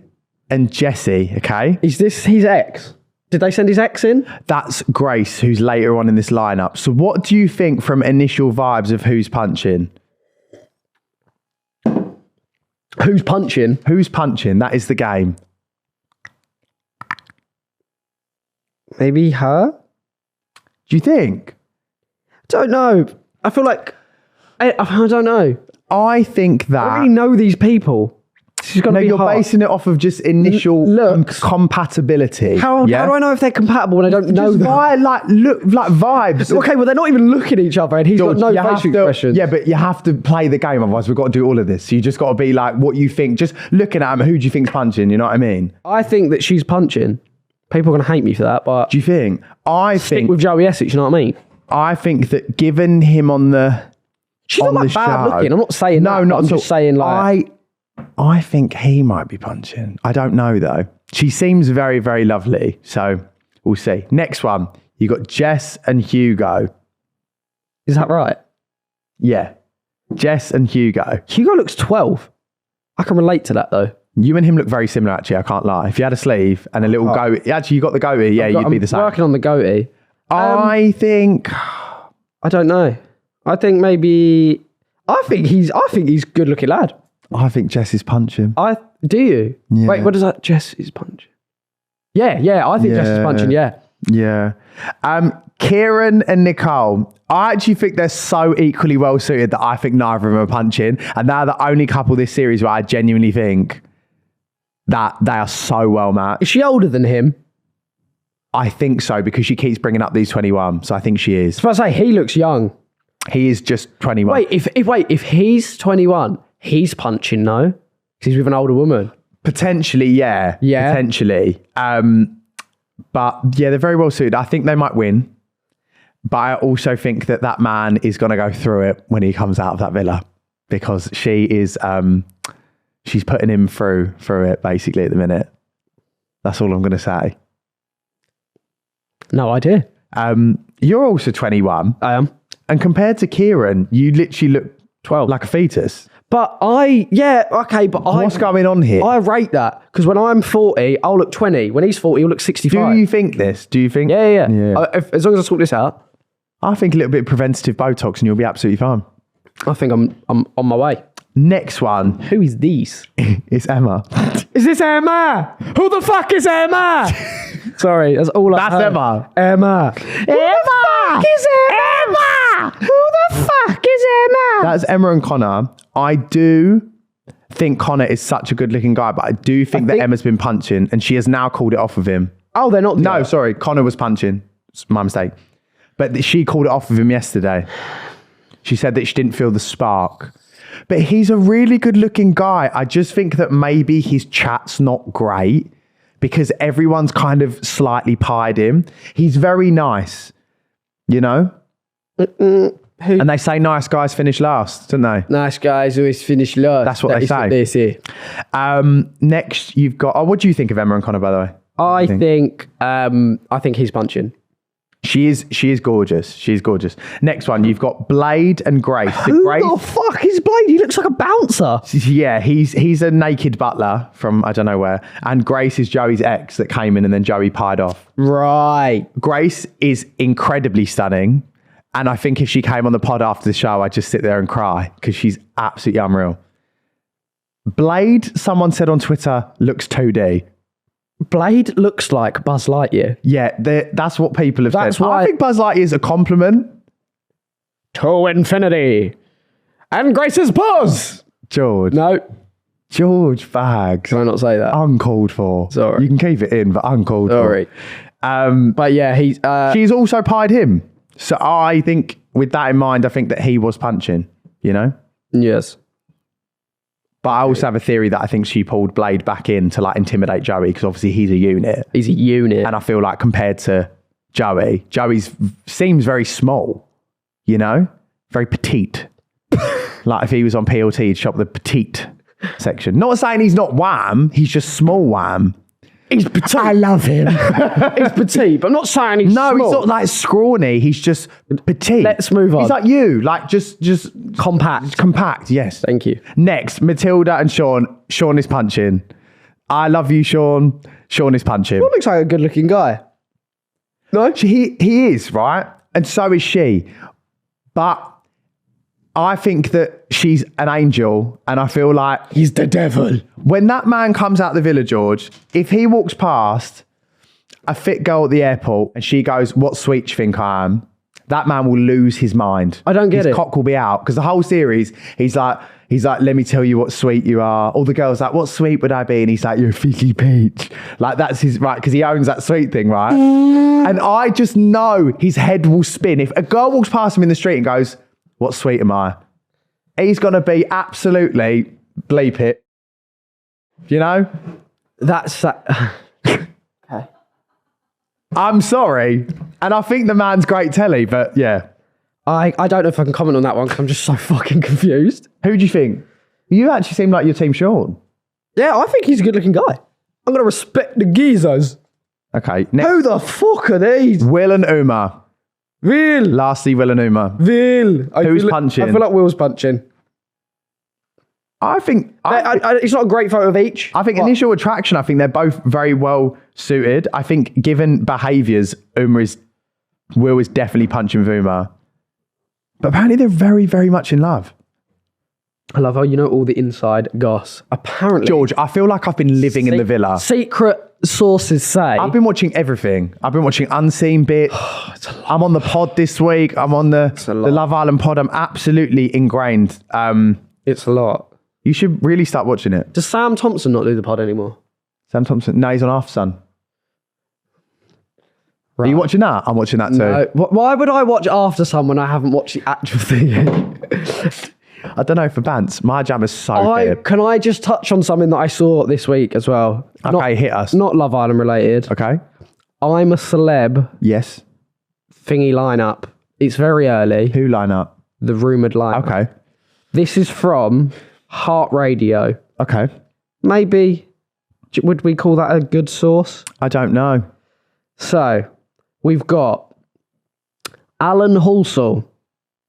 B: and Jesse, okay?
A: Is this his ex? Did they send his ex in?
B: That's Grace, who's later on in this lineup. So what do you think from initial vibes of Who's Punching?
A: Who's punching?
B: Who's Punching? That is the game.
A: Maybe her?
B: Do you think?
A: Don't know. I feel like... I don't know.
B: I think that...
A: I really know these people. This is going to be
B: you're
A: hard.
B: basing it off of just initial
A: looks.
B: Compatibility.
A: How do I know if they're compatible when I don't know
B: just
A: them?
B: by look vibes.
A: Okay, well, they're not even looking at each other and he's
B: George,
A: got no
B: you have
A: facial
B: to-
A: expressions.
B: Yeah, but you have to play the game, otherwise we've got to do all of this. So you just got to be like, what you think. Just looking at him, who do you think's punching? You know what I mean?
A: I think that she's punching. People are going to hate me for that, but...
B: Do you think?
A: Stick with Joey Essex, you know what I mean?
B: I think that given him on the...
A: She's not like bad looking. I'm not saying
B: no,
A: that.
B: not
A: I'm
B: at all.
A: just saying like...
B: I think he might be punching. I don't know though. She seems very, very lovely. So we'll see. Next one. You got Jess and Hugo.
A: Is that right?
B: Yeah. Jess and Hugo.
A: Hugo looks 12. I can relate to that though.
B: You and him look very similar actually, I can't lie. If you had a sleeve and a little goatee. Actually, you got the goatee. Yeah, you'd be the same.
A: I'm working on the goatee.
B: I think...
A: I don't know. I think maybe... I think he's good looking lad.
B: I think Jess is punching.
A: Do you?
B: Yeah.
A: Wait, what does that? Jess is punching. Yeah, I think Jess is punching, yeah.
B: Yeah. Kieran and Nicole. I actually think they're so equally well suited that I think neither of them are punching. And they're the only couple this series where I genuinely think that they are so well matched.
A: Is she older than him?
B: I think so, because she keeps bringing up these 21. So I think she is.
A: I was about to say, he looks young.
B: He is just 21.
A: Wait, if he's 21, he's punching, no? Because he's with an older woman.
B: Potentially, yeah.
A: Yeah.
B: Potentially. But yeah, they're very well suited. I think they might win. But I also think that man is going to go through it when he comes out of that villa, because she is, she's putting him through it basically at the minute. That's all I'm going to say.
A: No idea.
B: You're also 21.
A: I am.
B: And compared to Kieran, you literally look
A: 12.
B: like a fetus.
A: But
B: What's going on here?
A: I rate that, because when I'm 40, I'll look 20. When he's 40, he'll look 65.
B: Do you think this? Do you think?
A: Yeah. As long as I sort this out.
B: I think a little bit of preventative Botox and you'll be absolutely fine.
A: I think I'm on my way.
B: Next one.
A: Who is these?
B: It's Emma.
A: Is this Emma? Who the fuck is Emma? Sorry, that's all I
B: That's
A: heard.
B: Emma.
A: Emma. Who the fuck is Emma? Who the fuck is Emma?
B: That's Emma and Connor. I do think Connor is such a good looking guy, but I do think that Emma's been punching and she has now called it off of him.
A: Oh, they're not.
B: No, sorry. Connor was punching. It's my mistake. But she called it off of him yesterday. She said that she didn't feel the spark. But he's a really good looking guy. I just think that maybe his chat's not great because everyone's kind of slightly pied him. He's very nice, you know?
A: Who?
B: And they say nice guys finish last, don't they?
A: Nice guys always finish last.
B: That's what they say.
A: What they say.
B: Next, you've got. Oh, what do you think of Emma and Connor, by the way?
A: I think he's punching.
B: She is gorgeous. She's gorgeous. Next one, you've got Blade and Grace.
A: Who the fuck is Blade? He looks like a bouncer.
B: Yeah, he's a naked butler from I don't know where. And Grace is Joey's ex that came in and then Joey pied off.
A: Right.
B: Grace is incredibly stunning. And I think if she came on the pod after the show, I'd just sit there and cry because she's absolutely unreal. Blade, someone said on Twitter, looks 2D.
A: Blade looks like Buzz Lightyear.
B: Yeah, that's what people have
A: That's
B: said.
A: why
B: I think Buzz Lightyear is a compliment.
A: To infinity. And Grace's Buzz.
B: George.
A: No.
B: George Bagg.
A: Can I not say that?
B: Uncalled for.
A: Sorry.
B: You can keep it in, but uncalled
A: Sorry.
B: for.
A: But yeah, he's...
B: She's also pied him. So I think, with that in mind, I think that he was punching, you know?
A: Yes.
B: But I also have a theory that I think she pulled Blade back in to like intimidate Joey because obviously he's a unit.
A: He's a unit.
B: And I feel like compared to Joey, seems very small, you know? Very petite. Like if he was on PLT, he'd shop the petite section. Not saying he's not wham, he's just small wham.
A: He's petite.
B: I love him.
A: He's petite, but I'm not saying he's
B: No,
A: small.
B: he's not like scrawny. He's just petite.
A: Let's move on.
B: He's like you, like just
A: compact.
B: compact. Yes.
A: Thank you.
B: Next, Matilda and Sean. Sean is punching. I love you, Sean. Sean is punching.
A: He looks like a good-looking guy. No?
B: He is, right? And so is she. But I think that she's an angel, and I feel like
A: He's the devil.
B: when that man comes out the villa, George, if he walks past a fit girl at the airport and she goes, "What sweet do you think I am?" That man will lose his mind.
A: I don't get
B: his
A: it.
B: cock will be out because the whole series, he's like, "Let me tell you what sweet you are." All the girls like, "What sweet would I be?" And he's like, "You're a fizzy peach." Like that's his right because he owns that sweet thing, right? And I just know his head will spin if a girl walks past him in the street and goes, "What sweet am I?" He's going to be absolutely bleep it. You know?
A: That's... Okay.
B: I'm sorry. And I think the man's great telly, but yeah.
A: I don't know if I can comment on that one because I'm just so fucking confused.
B: Who do you think? You actually seem like your team Sean.
A: Yeah, I think he's a good-looking guy. I'm going to respect the geezers.
B: Okay. Next,
A: Who the fuck are these?
B: Will and Uma.
A: Will.
B: Lastly, Will and Uma.
A: Will.
B: Who's punching?
A: I feel like Will's punching.
B: I think
A: It's not a great photo of each.
B: I think initial attraction, I think they're both very well suited. I think given behaviours, Will is definitely punching Uma. But apparently they're very, very much in love.
A: I love how you know all the inside goss. Apparently,
B: George, I feel like I've been living in the villa.
A: Secret sources say...
B: I've been watching everything. I've been watching unseen bits. I'm on the pod this week. I'm on the Love Island pod. I'm absolutely ingrained.
A: It's a lot.
B: You should really start watching it.
A: Does Sam Thompson not do the pod anymore?
B: Sam Thompson. No, he's on Half Sun.
A: Right.
B: Are you watching that? I'm watching that too.
A: No. Why would I watch After Sun when I haven't watched the actual thing?
B: I don't know for Bants. My jam is so big.
A: Can I just touch on something that I saw this week as well?
B: Okay, hit us.
A: Not Love Island related.
B: Okay.
A: I'm a Celeb
B: Yes.
A: thingy lineup. It's very early.
B: Who line up?
A: The rumoured lineup.
B: Okay.
A: This is from Heart Radio.
B: Okay.
A: Maybe, would we call that a good source?
B: I don't know.
A: So, we've got Alan Halsall,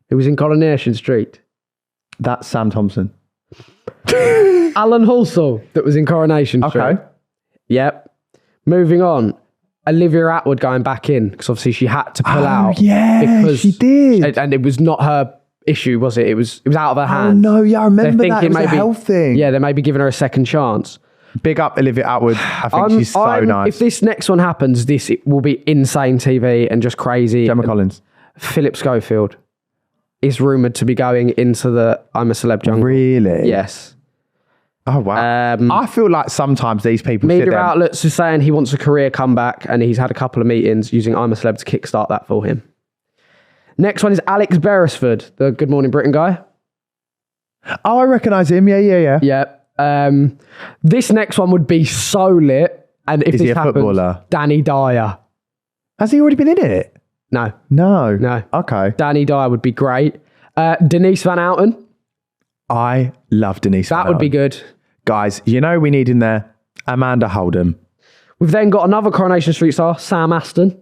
A: who was in Coronation Street.
B: That's Sam Thompson.
A: Alan Halsall, that was in Coronation Street.
B: Okay.
A: Yep. Moving on. Olivia Atwood going back in, because obviously she had to pull out.
B: Yeah,
A: because
B: she did.
A: And it was not her issue, was it? It was out of her hands.
B: Oh, no, yeah, I remember that. It was a health thing.
A: Yeah, they may be giving her a second chance.
B: Big up Olivia Atwood. I think she's so nice.
A: If this next one happens, it will be insane TV and just crazy.
B: Gemma Collins.
A: Philip Schofield is rumoured to be going into the I'm a Celeb jungle.
B: Really?
A: Yes.
B: Oh, wow. I feel like sometimes these people
A: Media outlets are saying he wants a career comeback and he's had a couple of meetings using I'm a Celeb to kickstart that for him. Next one is Alex Beresford, the Good Morning Britain guy.
B: Oh, I recognise him. Yeah.
A: Yeah. This next one would be so lit. And if
B: Is
A: this
B: he a
A: happens,
B: footballer?
A: Danny Dyer.
B: Has he already been in it?
A: No.
B: No. Okay.
A: Danny Dyer would be great. Denise Van Outen.
B: I love Denise.
A: That would be good.
B: Guys, you know we need in there Amanda Holden.
A: We've then got another Coronation Street star, Sam Aston.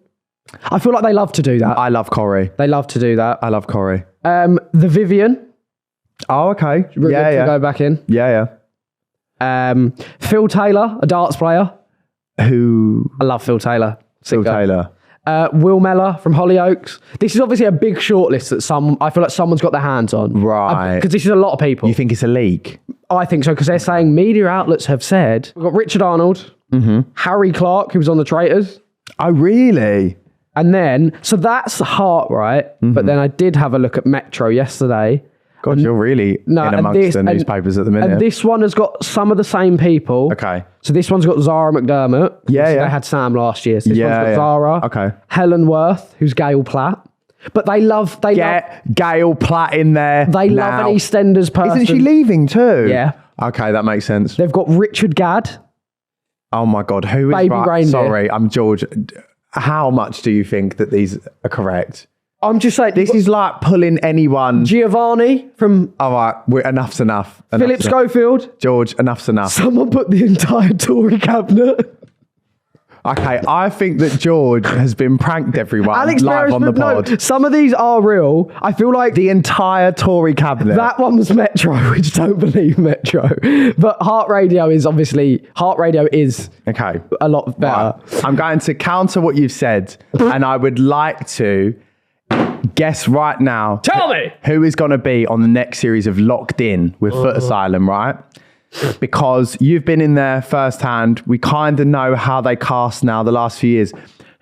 A: I feel like they love to do that.
B: I love Corey.
A: They love to do that.
B: I love Corey.
A: The Vivian.
B: Oh, okay.
A: Really good to go back in.
B: Yeah.
A: Phil Taylor, a darts player.
B: Who?
A: I love Phil Taylor.
B: Phil Taylor.
A: Will Mellor from Hollyoaks. This is obviously a big shortlist that I feel like someone's got their hands on.
B: Right.
A: Because this is a lot of people.
B: You think it's a leak?
A: I think so, because they're saying media outlets have said. We've got Richard Arnold, Harry Clark, who was on The Traitors.
B: Oh, really?
A: And then, so that's Heart, right? But then I did have a look at Metro yesterday.
B: God, you're really in amongst the newspapers at the minute.
A: And this one has got some of the same people.
B: Okay.
A: So this one's got Zara McDermott.
B: Yeah.
A: They had Sam last year. So this one's got Zara.
B: Okay.
A: Helen Worth, who's Gail Platt. But they love...
B: Get Gail Platt in there.
A: They love an EastEnders person.
B: Isn't she leaving too?
A: Yeah.
B: Okay, that makes sense.
A: They've got Richard Gadd.
B: Oh my God, who is
A: Baby
B: right?
A: Reindeer.
B: Sorry, I'm George. How much do you think that these are correct?
A: I'm just saying...
B: This is like pulling anyone...
A: Giovanni from...
B: All right, enough's enough.
A: Philip Schofield.
B: George, enough's enough.
A: Someone put the entire Tory cabinet.
B: Okay, I think that George has been pranked, everyone,
A: Alex
B: live on the pod.
A: No, some of these are real. I feel like...
B: The entire Tory cabinet.
A: That one was Metro, which don't believe Metro. But Heart Radio is
B: okay.
A: A lot better.
B: Right. I'm going to counter what you've said, and I would like to guess right now.
A: Tell me!
B: Who is going to be on the next series of Locked In with Foot Asylum, right? Because you've been in there firsthand. We kind of know how they cast now the last few years.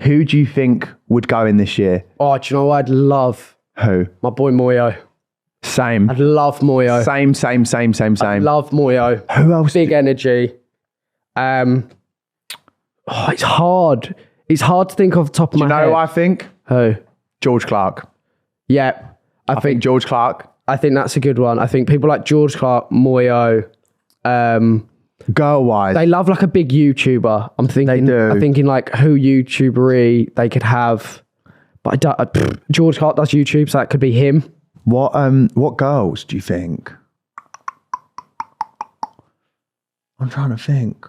B: Who do you think would go in this year?
A: Oh, do you know what I'd love?
B: Who?
A: My boy Moyo.
B: Same.
A: I'd love Moyo.
B: Same.
A: I love Moyo.
B: Who else?
A: Big energy. It's hard. It's hard to think off the top of my head.
B: Do you know who I think?
A: Who?
B: George Clark.
A: Yeah.
B: I think George Clark.
A: I think that's a good one. I think people like George Clark, Moyo,
B: Girl-wise.
A: they love like a big YouTuber. I'm thinking.
B: They do.
A: I'm thinking like who YouTubery they could have. But George Clark does YouTube, so that could be him.
B: What girls do you think? I'm trying to think.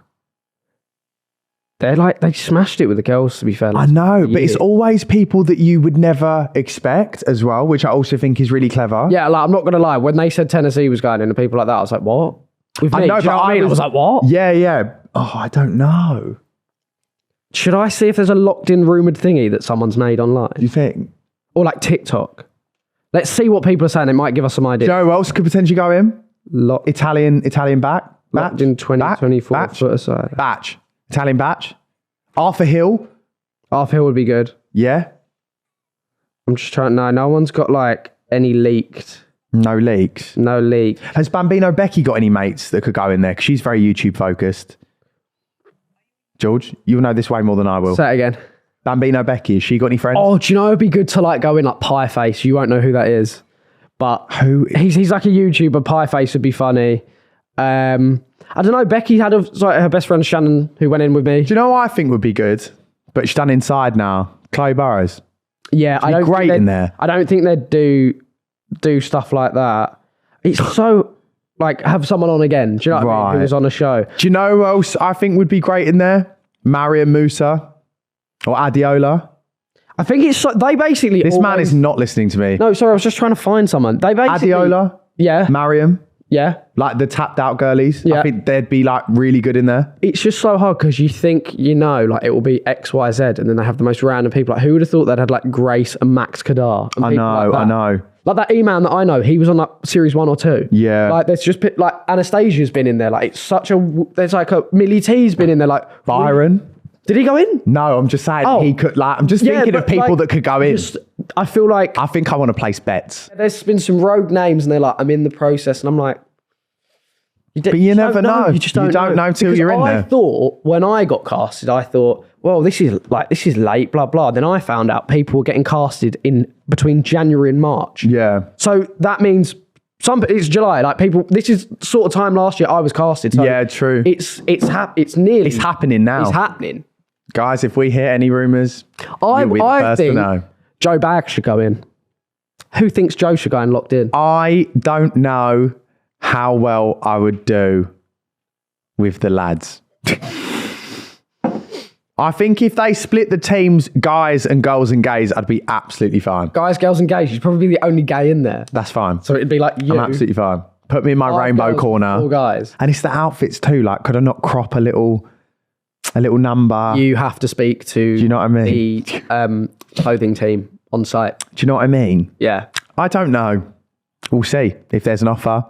A: They smashed it with the girls, to be fair.
B: I know, but it's always people that you would never expect as well, which I also think is really clever.
A: Yeah, like I'm not gonna lie. When they said Tennessee was going in and people like that, I was like, what? With me?
B: I know,
A: Do you know what I mean? I was like, what?
B: Yeah. Oh, I don't know.
A: Should I see if there's a locked-in rumoured thingy that someone's made online?
B: Do you think?
A: Or like TikTok? Let's see what people are saying. It might give us some ideas.
B: Do you know who else could potentially go in? Italian back.
A: Locked in 2024 foot aside.
B: Batch. Italian batch. Arthur Hill.
A: Arthur Hill would be good.
B: Yeah.
A: I'm just trying. No one's got like any leaked.
B: No leaks.
A: No leak.
B: Has Bambino Becky got any mates that could go in there? Because she's very YouTube focused. George, you'll know this way more than I will.
A: Say it again.
B: Bambino Becky, has she got any friends?
A: Oh, do you know it'd be good to like go in like Pie Face? You won't know who that is. But he's like a YouTuber. Pie Face would be funny. I don't know. Becky had her best friend Shannon who went in with me.
B: Do you know what I think would be good? But she's done inside now. Chloe Burrows.
A: Yeah,
B: I don't great in there.
A: I don't think they'd do stuff like that. It's so like have someone on again. Do you know what I mean? Who was on a show.
B: Do you know who else I think would be great in there? Mariam Musa or Adiola.
A: I think it's they basically.
B: This man is not listening to me.
A: No, sorry, I was just trying to find someone. They basically
B: Adiola.
A: Yeah.
B: Mariam.
A: Yeah.
B: Like the tapped out girlies.
A: Yeah.
B: I think they'd be like really good in there.
A: It's just so hard because you think, like it will be X, Y, Z, and then they have the most random people. Like, who would have thought they'd had like Grace and Max Kadar? And
B: I know.
A: Like that E-man that I know, he was on like series 1 or 2.
B: Yeah.
A: Like there's just like Anastasia's been in there. Like it's there's like a Millie T's been in there. Like
B: Byron.
A: Did he go in?
B: No, I'm just saying he could. Like, I'm just thinking of people that could go in.
A: I feel like
B: I think I want to place bets.
A: There's been some rogue names, and they're like, I'm in the process, and I'm like,
B: but you never know.
A: You just don't know
B: till you're in there.
A: I thought when I got casted, I thought, well, this is late, blah blah. Then I found out people were getting casted in between January and March.
B: Yeah.
A: So that means it's July. Like people, this is sort of time last year I was casted. So
B: yeah, true.
A: It's happening now.
B: It's happening.
A: Guys,
B: if we hear any rumours, you'll be the first to know.
A: Joe Bagg should go in. Who thinks Joe should go in locked in?
B: I don't know how well I would do with the lads. I think if they split the teams, guys and girls and gays, I'd be absolutely fine.
A: Guys, girls, and gays. You'd probably be the only gay in there.
B: That's fine.
A: So it'd be like you.
B: I'm absolutely fine. Put me in my
A: 5
B: rainbow
A: girls,
B: corner.
A: 4 guys.
B: And it's the outfits too. Like, could I not crop a little number?
A: You have to speak to
B: Do you know what I mean?
A: the clothing team on site.
B: Do you know what I mean?
A: Yeah.
B: I don't know. We'll see if there's an offer.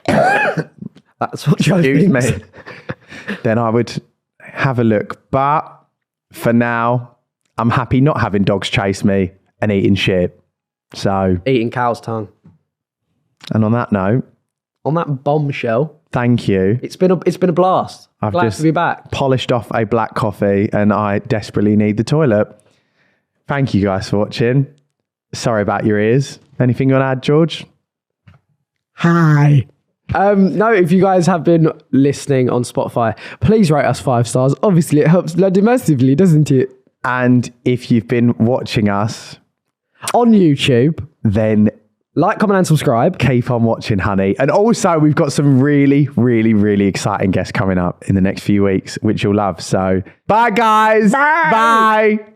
A: That's what Joe
B: Excuse
A: thinks.
B: me. Then I would have a look. But for now, I'm happy not having dogs chase me and eating shit. So,
A: Eating cow's tongue.
B: and on that note,
A: On that bombshell,
B: thank you.
A: it's been a blast.
B: I've
A: Glad
B: just
A: to be back.
B: polished off a black coffee and I desperately need the toilet. Thank you guys for watching. Sorry about your ears. Anything you want to add, George?
A: Hi. No, if you guys have been listening on Spotify, please rate us 5 stars. Obviously, it helps bloody massively, doesn't it?
B: And if you've been watching us,
A: On YouTube,
B: then
A: like, comment, and subscribe.
B: keep on watching, honey. And also, we've got some really, really, really exciting guests coming up in the next few weeks, which you'll love. So, bye, guys.
A: Bye.
B: Bye.